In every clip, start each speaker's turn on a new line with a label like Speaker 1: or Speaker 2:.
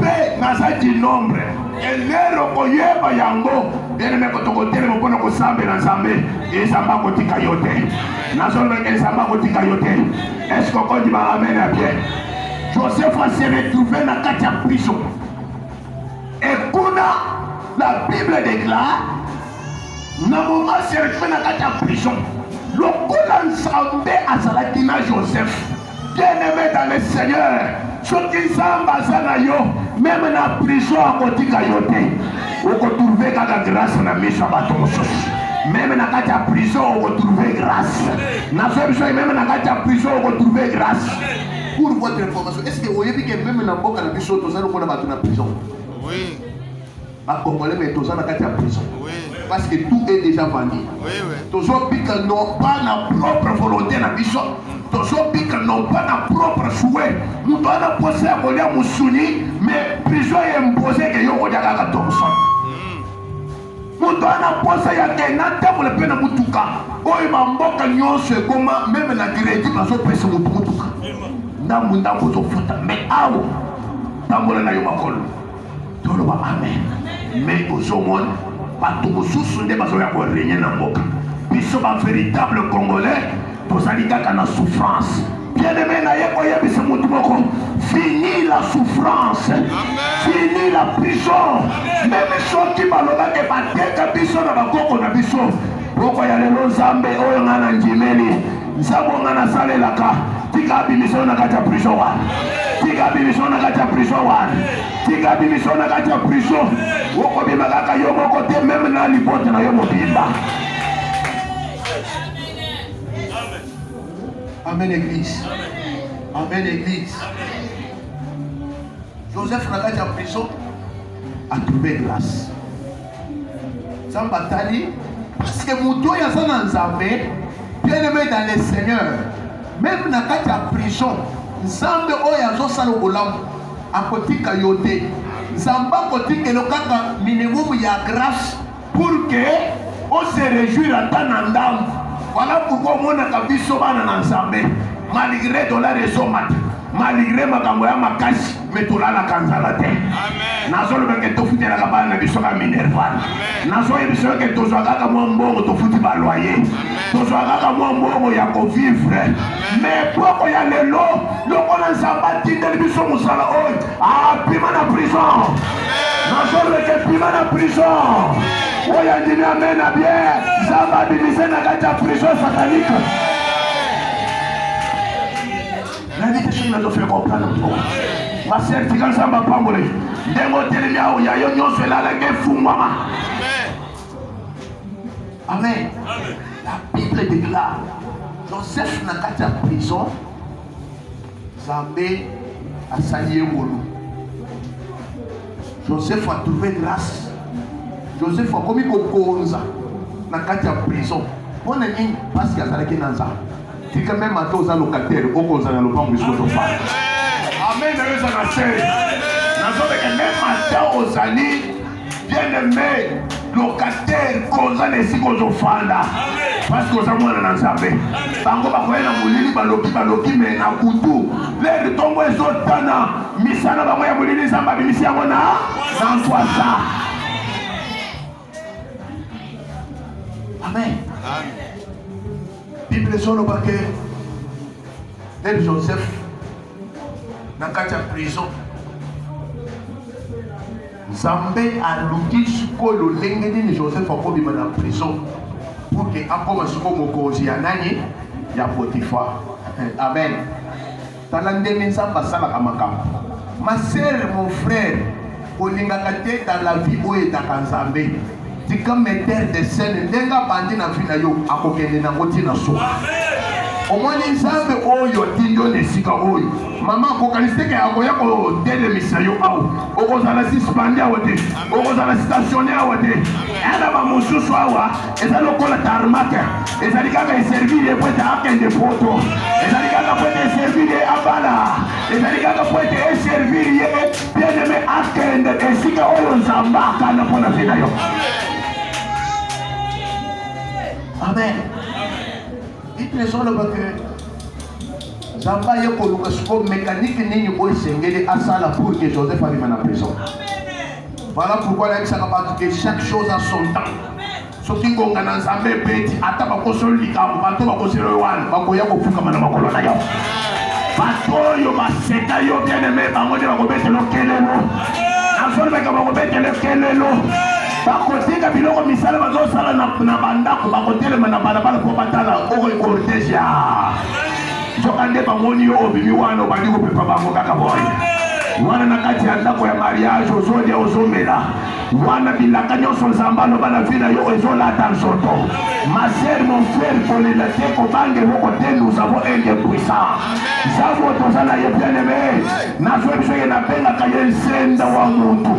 Speaker 1: mpe naza du nombre elero koyeba yango bien aimé kotokotelema mpona kosambela nzambe ezamba kotika yo te nazolobaka ezamba kotika yo te est ce que okondima amen ya bien. Joseph s'est retrouvé na kati ya prison et kuna la Bible déclare na moment s'est retrouvé na kati ya prison lokola nzambe azalaki na Joseph bien-aimé dans le Seigneur soki nzambe aza na yo même na prison akotika yo te okotrouve kaka grâce na miso ya bato mosusu même na kati ya prison okotrouve grâce nazo biso même na kati ya prison okotrouve grâce. Pour votre information, est-ce que vous voyez que même dans le cas de Bichot, nous allons la prison? Oui. À Congolais, mais tous en a prison. Oui. Parce que tout est déjà vendu. Oui, oui. Tous en piquent n'ont pas la propre volonté dans Bichot. Tous en piquent n'ont pas la propre souhait. Nous devons poser à Golia Moussouni, mais prison est imposé que Yoko Diaga Thompson. Nous devons poser à Kenata pour le peine à Moutuka. Oh, il m'a mboka nyonso comment même na crédit parce que pèse Moutuka. Ndambu ndambu zofuta mais awo tambola na yo makolo toloba amen mais ozomona bato mosusu nde bazoya korégner na mboka biso ba véritable congolais tozali kaka na souffrance bien-aimé na ye koyebisa motu moko fini la souffrance fini la prison même soki balobake bateka biso na bakoko na biso poko ya lelo nzambe oyo nga na njimeli nzambe nga na salelaka tika bimisho na kati ya prison wana tika bimisho na kati ya prison wana tika bimisho na kati ya prison woko bimba kaka yo moko te meme na lipote na yo mobimba. Amen église. Amen église. Joseph na kati ya prison a trouvé grâce. Zambatali parce que muto ya sana nzambe bien-aimé dans le Seigneur. Même na kati ya prison nzambe oyo azosala olamu akotika yo te nzambe akotikela kaka minimum ya grâce pour que on se réjouir ata na ndambo. Voilà pourquoi omonaka biso bana na nzambe malgré dollar ezomata malgré makambo ya makasi me tolalaka nzala te nazolobeke tofutelaka bana na biso ka minerval nazoyebisa yoke tozwa kaka mwa mbongo tofuti baloyer tozwa kaka mwa mbongo ya kovivre mais poko ya lelo lokola nzambe atindeli biso mosala oyo apima na prison nazolobeke pima na prison oyo andimi amen na bien nzambe abimise na kati ya prison satanique. L'invitation nous a fait comprendre. Ma sœur, tu as ça, ma pambole. Demo telemia, il y a un yon sur la guerre fou, maman. Amen. La Bible déclare Joseph n'a qu'à la prison. Zambé a salié Molo. Joseph a trouvé grâce. Joseph a commis Kokonza. N'a qu'à la prison. On est mis parce qu'il y a ça qui n'a pas. Si quand même à tous les locataires, au cause de l'opération de ce soir. Amen. Nous avons fait. Nous avons fait même à aux années, bien aimé, locataires, cause de ce qu'on offre. Parce que nous avons un ensemble. Bango bakoye na mulili baloki mais na kutu. Les tombo ezotana. Misana bango ya mulili zamba bimisi yango na nkwasa. Amen. Amen. Bible sur le paquet de Joseph dans la prison. Zambé a l'outil sur le lengeni de Joseph a commis dans la prison pour que après ce qu'on cause ya nani ya Potiphar. Amen. Talandemi Zamba sala kamakam. Ma sœur, mon frère, au lingakate dans la vie où est dans Zambé. Tu peux mettre des scènes, tu peux bandi na vie na yo, akokende na ngoti na so. Au moins les Zambé oyo tinyo ne sika oyo. Maman kokaniste ke akoya ko dele misayo au. Okozala suspendé awote. Okozala stationné awote. Ela ba mususu awa, ezalo kola tarmaka. Ezali kaka servir e poeta akende poto. Ezali kaka poeta servir abala. Ezali kaka poeta servir ye bien-aimé akende esika oyo nzamba kana pona fina yo. Amen. Il présente le bac.
Speaker 2: Zamba yeko lukasko mécanique nini boy sengeli asala pour que Joseph arrive en prison. Voilà pourquoi il y a que chaque chose a son temps. Ce qui est en Zambé petit, ata bakosolo likambo, bato bakosolo wana, bakoya kofuka mana makolo na yo. Bato yo baseka yo bien aimé, bango de bakobetelo kelelo. Nasolo baka bakobetelo kelelo. Bakotika biloko misala bazosala na bandako, bakotelema na balabala po batala oko cortège. Jokande bamoni yo obimi wana obandi kopepa bango kaka boy. Wana na kati ya ndako ya mariage ozolia ozomela. Wana bilaka nyonso nzamba loba na vie na yo ezolata nzoto. Ma sœur, mon frère, kolela te kobange moko te, nous avons un Dieu puissant. Nzambo tozala ye bien-aimé. Nazwe biso ye nabengaka ye nsenda wa muntu.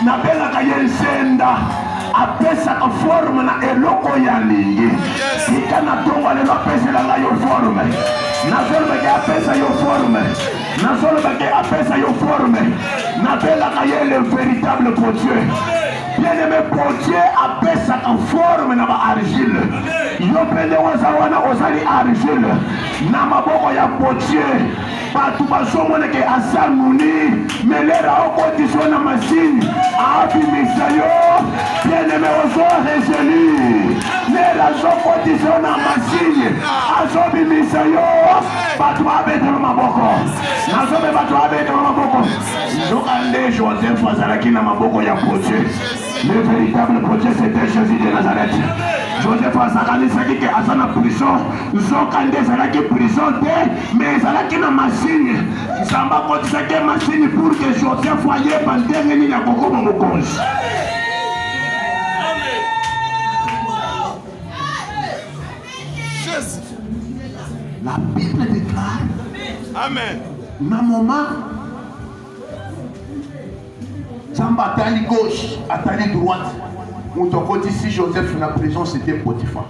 Speaker 2: Nabengaka ye nsenda. Apesaka forme na eloko ya lingi. Ika na tongo lelo apesela nga yo forme. Nazolobake apesa yo forme. Nazolobake apesa yo forme. Nabelaka ye le véritable Dieu. Bien-aimé Dieu apesaka forme na ba argile. Yo pende wazawana ozali argile. Na maboko ya Dieu. Batu basomone ke asanuni melera okotiswa na machine abimisa yo bien-aimé ozo rejeli nera zokotiswa na machine azobimisa yo batu abetelo maboko nazobe batu abetelo maboko nzokande Joseph azalaki na maboko ya Dieu. Le véritable Dieu c'était Jésus de Nazareth. Joseph azakanisaki ke aza na prison, nzokande ezalaki prison te, mais ezalaki na machine. Nzambe akotisaki machine pour que Joseph ayeba ndenge nini akokoma mokonzi. La Bible déclare.
Speaker 1: Amen.
Speaker 2: Na moment, Nzambe atali gauche, atali droite. Moutokoti si Joseph na prison c'était Potiphar.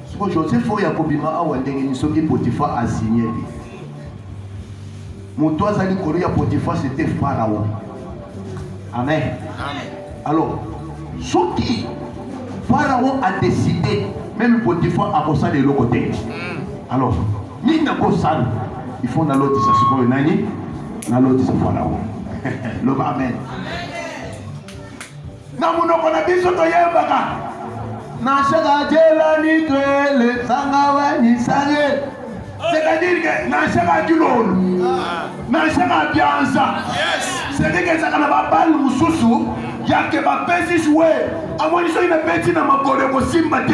Speaker 2: So Joseph oya kobima awa ndenge ni soki Potiphar a signé. Moto azali kolo ya Potiphar c'était Pharaon. Amen. Alors, soki Pharaon a décidé, même Potiphar a posé de l'autre côté. Alors, ni na kosala, il faut na l'autre ça sikoyo nani, na l'autre c'est Pharaon. Le amen. Na munoko na biso toyebaka na shaka jela ni twele sanga wani sange, c'est-à-dire que na shaka dilolo na shaka bianza, c'est-à-dire que ça kana babal mususu yake bapesi jouer amoni so ina beti na makolo ko simba te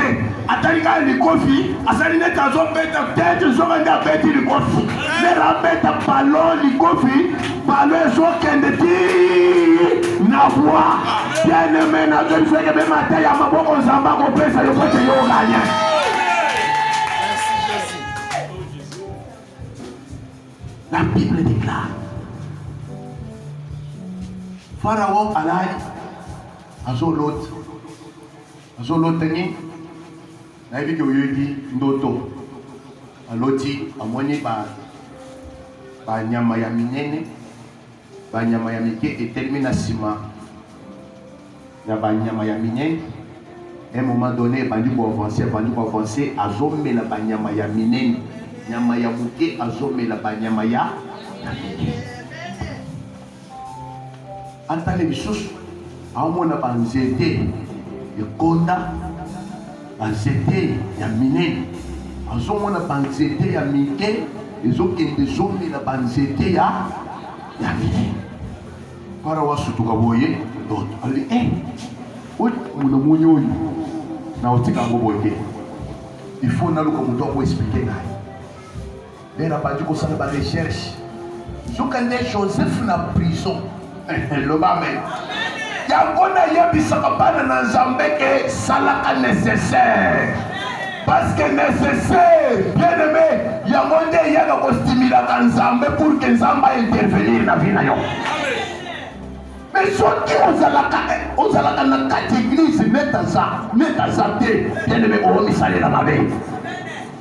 Speaker 2: atali ka likofi asali ne tazo beta peut-être zo nganda beti likofi ne la beta ballon likofi ballon zo kende ti na voix bien-aimé na je fais que même matin ya maboko nzamba ko pesa yo kote yo gagner. La Bible déclare Pharaon alai azolotani na yebi ke oyoki ndoto aloti amoni banyama ya minene banyama ya mike etelemi na nsima na banyama ya minene. Un moment donné bandi koavancer azomela banyama ya minene, nyama ya muke azomela banyama ya minene. Antale bisusu aomona banzete ekonda, banzete ya minene, azomona banzete ya mike ezokende ezomela banzete ya minene. Para wasutuka boye ndoto ali muna mwenye oyo na otika ngo boye il faut naluka mutu ako expliquer naye lera bandi kosala ba recherche zokande Joseph na prison lobame yango nayebisaka bana na Nzambe ke salaka nécessaire parce que nécessaire bien-aimé yango nde yaka kostimilaka Nzambe pour que Nzambe intervenir na vie na yo. Mais soki ozalaka na kati église netaza te bien-aimé ozomisalela mabe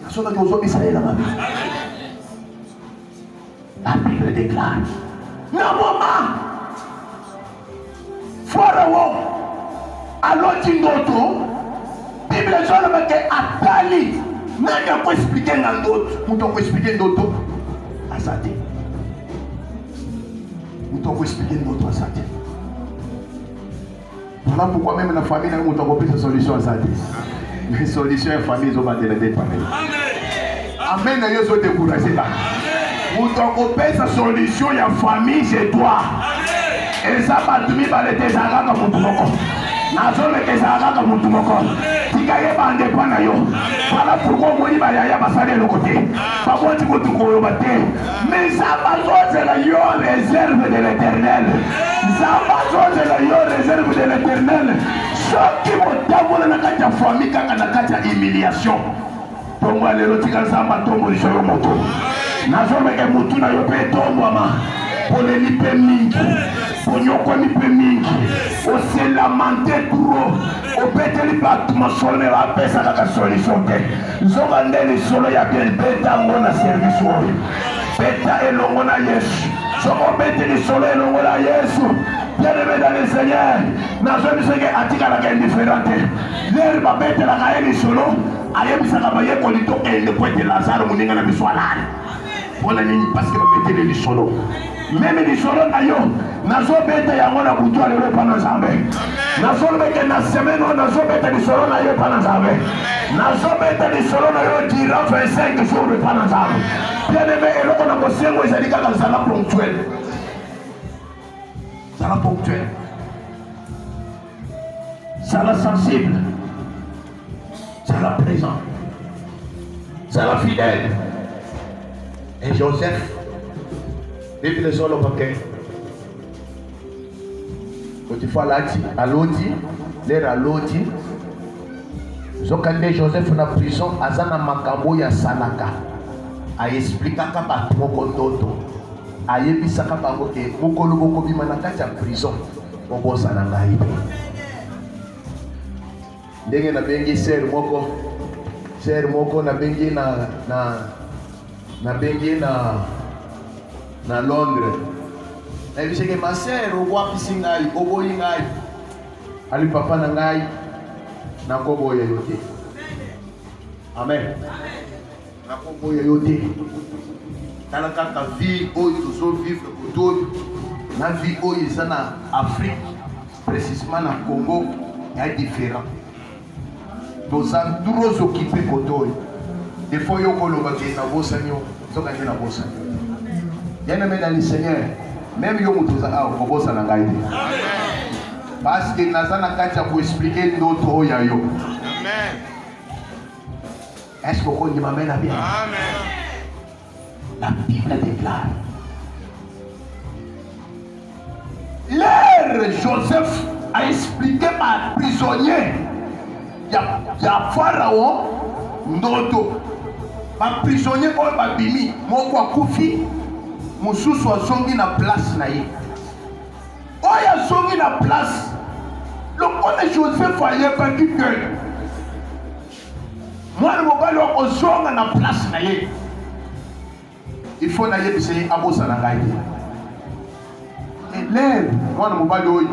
Speaker 2: soki ozomisalela mabe. La Bible déclare na moment Pharaon aloti ndoto, Bible ezoloba ke atali
Speaker 1: nani akoexplike na ndoto?
Speaker 2: Mutu akoexplike ndoto aza te. Mutu akoexplike ndoto aza te. Voilà pourquoi même la famille n'a pas de solution à ça. Mais solution à la famille, ils ont battu les deux familles. Amen, ils ont découragé là.
Speaker 1: Vous t'occupez sa solution, il y a famille chez toi. Et ça va tout par les désagrégables comme tout le monde. Nazome que ça va comme tout le monde. Tikaye bande pana yo. Voilà pourquoi on dit baya basale le côté. Pas bon tu peux tout combattre. Mais ça va c'est la yo réserve de l'Éternel. Ça va c'est la yo réserve de l'Éternel. Ce qui vous t'avoue na kati ya famille kaka na kati ya humiliation. Tongo lelo tika zamba tongo lishoyo moto. Nazome ke mutu na yo pe tongo ama. Pole ni pe mingi. Ponyoko ni pe mingi. O se lamenter trop. O peteli batuma solo me va pesa kaka solution te. Nzoka ndeli solo ya bien beta ngona service oyo. Beta elongo na Yesu. Soko beteli solo elongo na Yesu. Bien-aimé dans le Seigneur. Nazome seke atika la indifférente. L'herbe va bete la kaeli solo. Ayebisaka bayeko litokende kwete Lazaro muninga na biswalani. Pona nini parce que bapetele lisolo. Même lisolo na yo nazobeta yango na butu alelo pana Nzambe. Nazobeta na semaine nazobeta lisolo na yo pana Nzambe. Nazobeta lisolo na yo dira 25 jours pana Nzambe. Bien-aimé eloko na kosengo ezali kaka zala ponctuel. Zala ponctuel. Zala sensible. Zala présent. Zala fidèle.
Speaker 2: Et Joseph, depuis le sol au paquet, quand il faut à l'auti, l'air à l'auti, Zokande Joseph na prison, azana makambo ya salaka, a expliqué kapa moko ndoto, a yebisaka bango ke mokolo moko bima na kati ya prison, obosa na ngai. Ndenge na bengi ser moko na bengi na bengi na Londres. Na yebiseke ma ser okwapisi ngai, oboyi ngai. Ali papa na ngai na koboya yo te. Amen. Na koboya yo te. Tala kaka vie oyo tozovivre kotoyo. Na vie oyo eza na Afrique, précisément na Congo, est différent. Nous sommes trop occupés kotoyo. Des fois yo koloba ke na bosanyo, soka ke na bosanyo. Bien-aimé dans le Seigneur, même yo mutuza a kobosa na ngai. Parce que nazana kati pour expliquer notre oya yo. Amen. Est-ce que vous m'amène à bien? Amen. La Bible déclare.
Speaker 1: L'air Joseph a expliqué par prisonnier. Il y a Pharaon, ndoto. Par prisonnier oyo babimi, moko akufi, mususu azongi na place na ye. Oyo azongi na place. Lokola Joseph ayebaki ke mwana mobali okozonga na place na ye. Il faut na yebisa ye abosa na ngai te. Lelo mwana mobali oyo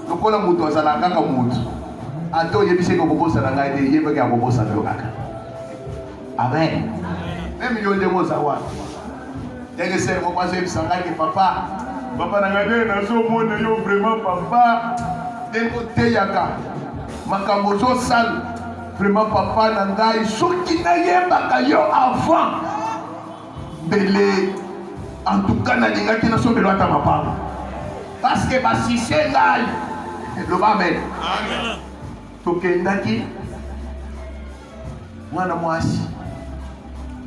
Speaker 1: lokola mutu azala kaka mutu ate oyebisa ke okobosa na ngai te yebaki akobosa na yo kaka. Amen. Même yo nde boza wana. Ndenge sere moko azoyebisa ngai ke papa na ngai nde nazomona yo vraiment papa ndenge oteyaka makambo ozosala vraiment papa na ngai soki nayebaka yo avant bele en tout cas nalingaki nasombela ata mapamba parce que basise ngai loba amen. Tokendaki mwana mwasi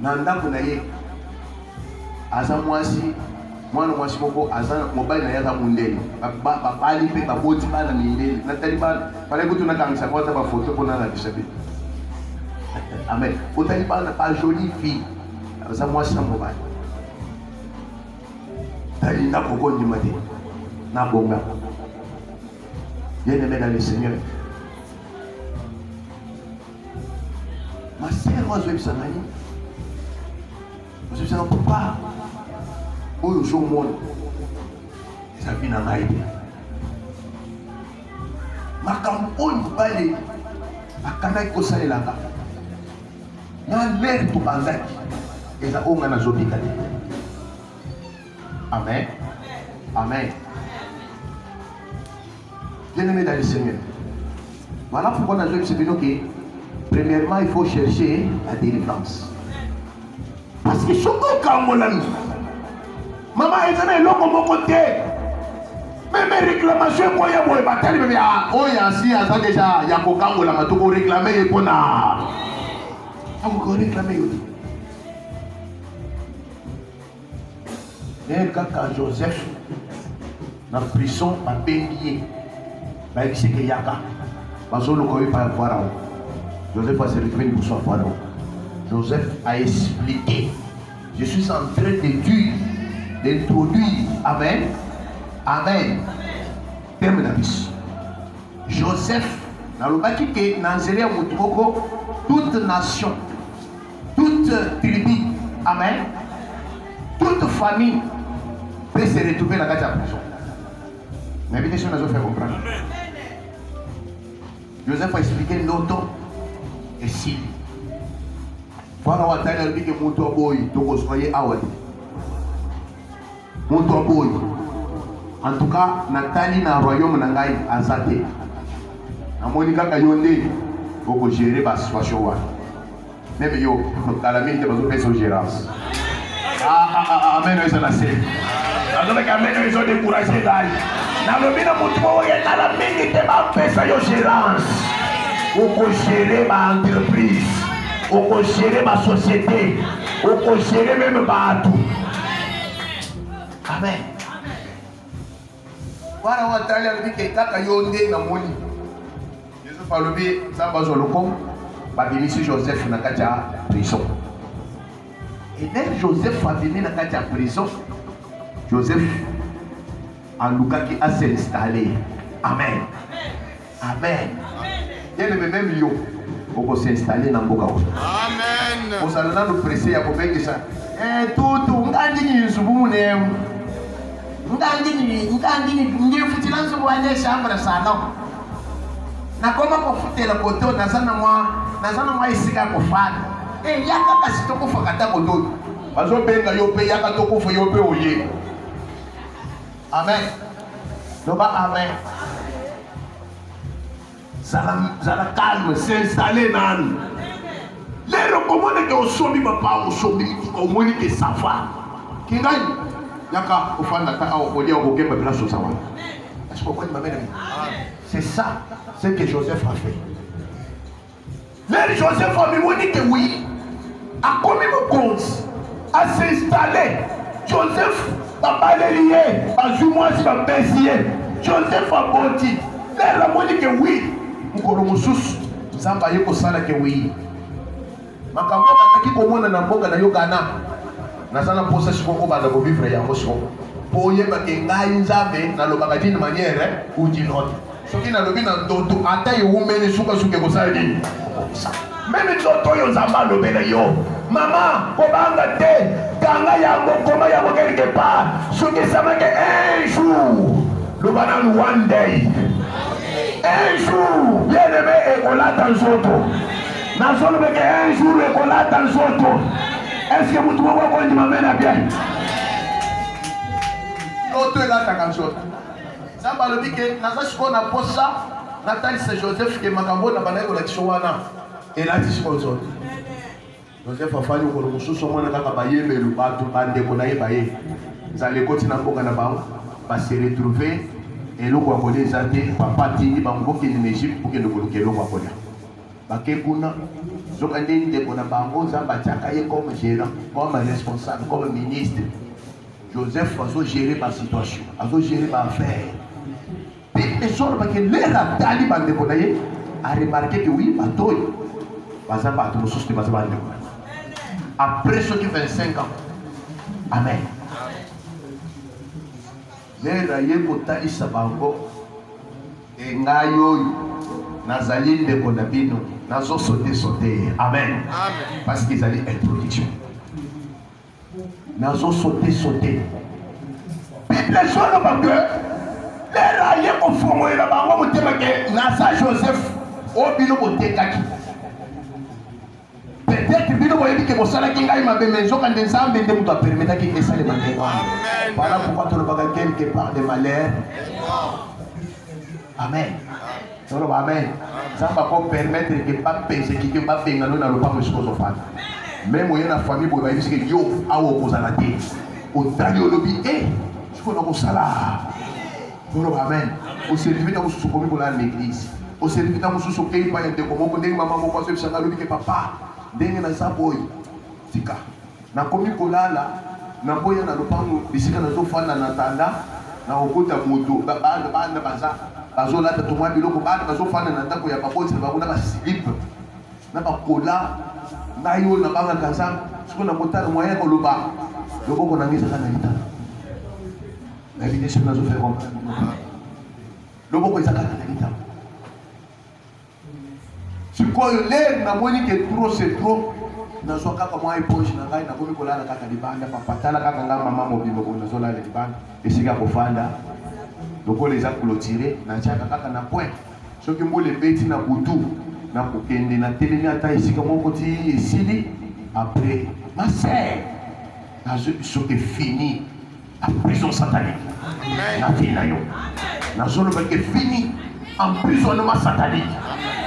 Speaker 1: na ndako na ye aza mwasi mwana mwasi moko aza mobali na ye aza mundele babali mpe baboti bana mindele natali bana pale kutu nakangisa kota bafoto mpona na bisabe. Amen. Otali bana ba jolie fille aza mwasi na mobali tali ndako kondima te na bonga. Bien-aimé dans le Seigneur, ma sœur ozwebisa nani ozwebisa na papa oyo ozomona eza vi na ngai te. Makambo oyo mobali akandaki kosalelaka
Speaker 2: na lere tobanzaki eza onga nazobika te. Amen. Amen. Bien-aimé dans le Seigneur, voilà pourquoi nous avons dit que premièrement il faut chercher la délivrance. Parce que ce qu'on a maman est là comme côté. Même réclamation quoi ya boy batali mais oh ya si asa déjà ya ko kango la matoko réclamer pour na. Ako réclamer yo. Et quand Joseph dans la prison a payé bah il sait que yaka parce que le coi par Pharaon. Joseph a se retrouvé pour son Pharaon. Joseph a expliqué, je suis en train d'introduire, amen, amen, terme d'abysse. Joseph, dans le baki que Nanzéria Moutoko, toute nation, toute tribu, amen, toute famille peut se retrouver dans la prison. Mais bien sûr, nous avons fait comprendre. Joseph a expliqué l'auto et si. Pharaon a dit que mon boy, donc soyez awadi. Mon boy. En tout cas, Nathalie na royaume nangai azate. Na monika kayonde, faut gérer la situation. Même yo, la mine de besoin de gérance. Amen, ils sont assez. Alors que amen, ils ont découragé d'aller. Dans le mina mutuo ya la mine de ma pesa yo gérance. Faut gérer ma entreprise. On peut gérer ma société, on peut gérer même partout. Amen. Voilà, on va aller avec les kaka yonde na moni. Jésus parle bien, ça va sur le com. Babimisi Joseph na katia prison. Et dès Joseph a venu na katia prison, Joseph en Lucas qui a s'installé. Amen. Amen. Il y a le même lion. On peut s'installer dans le Amen. On s'en a nous pressé à couper ça. Eh, tout, ngandini subumune. Ngandini, ndiye futilanzo bwane shamba sana. Na koma ko futela koto nazana mwa isika ko fana. Eh, yaka kasitoko fakata koto. Bazo benga yope yaka toko fo yope oye. Amen. Doba amen. Zala calme, s'installer nan. Les recommandés que au sommet papa au sommet au moins que ça va. Kingai yaka ofanda ta au dia au kemba place ça va. Est-ce que vous comprenez? C'est ça ce que Joseph a fait. Les Joseph a dit que oui, a commis mon compte, a s'installer. Joseph a balayé, a joué si va baisser. Joseph a bâti. Les a dit que oui. Mukolo mususu nzamba yeko sala ke wi makambo akaki komona na mboka na yo Ghana na sana posa shikoko banda ko vivre ya mosho po yeba ke ngai nzambe na lobaka d'une manière ou d'une autre soki na lobi na ndoto ata yo umene suka suke ko sala ni même ndoto yo nzamba lobela yo mama ko banga te kanga yango koma yango quelque part soki sama ke un jour lobana one day. Un jour, bien-aimé, et on l'a dans l'autre. Un jour, et on l'a dans l'autre. Est-ce que vous trouvez qu'on m'amène à bien? L'autre est là dans l'autre. Ça va le dire que Nazash qu'on a posé ça, Nathalie c'est Joseph qui est Makambo, n'a pas l'air de la et là, tu sais quoi d'autre. Joseph a fallu que nous soyons en train de bailler, mais le bateau, bande qu'on aille bailler. Vous allez continuer à se retrouver. Et l'eau qu'on connaît, ça dit, papa dit, bango qui est en Égypte pour que nous connaissions l'eau qu'on connaît. Bakekuna, Zokandine de Bonabango, Zambachakaye comme gérant, comme responsable, comme ministre. Joseph a géré ma situation, a géré ma affaire. Puis les gens qui l'air taliban de Bonaye a remarqué que oui, bateau, Bazamba, tout le souci de Bazamba. Après ce qui 25 ans, amen. Lera yeko talisa bango engayo nazali ndeko na bino nazo sauter amen parce qu'ils allaient introduction nazo sauter Bible solo bango lera yeko fongoela bango motema ke nasa Joseph o bino botekaki peut-être boyebi ke kosala ki ngai mabe mais nzoka nde nzambe nde mutu apermetaki esalema ndenge wana. Voilà pourquoi tolobaka quelque part de malheur. Amen. Toloba amen. Nzambe ako permettre ke bapese kike babengano na lopango esika ozofanda. Même oye na famille boye bayebi sike yo awa okozala te. Otali olobi siko na kosala. Toloba amen. Oservi na mosusu komi kola l'église. Oservi na mosusu okei pa ya ndeko moko ndenge mama moko azobisaka alobi ke papa ndenge naza boye tika nakomi kolala naboya na lopango bisika nazofanda na tanda na okota moto bana bazolata tomwa biloko bana bazofanda na ndako ya baboti na bango na baslip na bakola ngai oyo nabangaka nzambe siko na motala moyen koloba loboko na ngai ezaka na litala nayebite soki nazofere comprendre loboko ezaka na litala sikoyo lere namoni ke trop c'est trop nazwa kaka mwa eponge na ngai nakomi kolala kaka libanda papatala kaka nga mama mobimbo ko nazolala libanda esika kofanda lokola eza clôturé natiaka kaka na point soki mbula ebeti na butu na kokende na telemi ata esika moko ti esili après ma sœur nazwi biso ke fini la prison satanique na vie na yo nazoloba ke fini emprisonnement satanique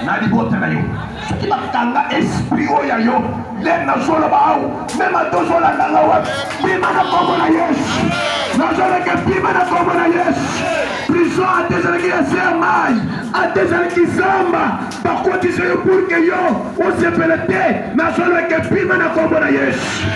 Speaker 2: na libota na yo soki bakanga esprit oyo yo le nazoloba awo meme tozolandanga wapi bima na kombo na yesu nazolaka bima na kombo na yesu prison atezalaki ya se ya mai atezalaki zamba bakotisa yo pour ke yo osepele te nazolaka bima na kombo na yesu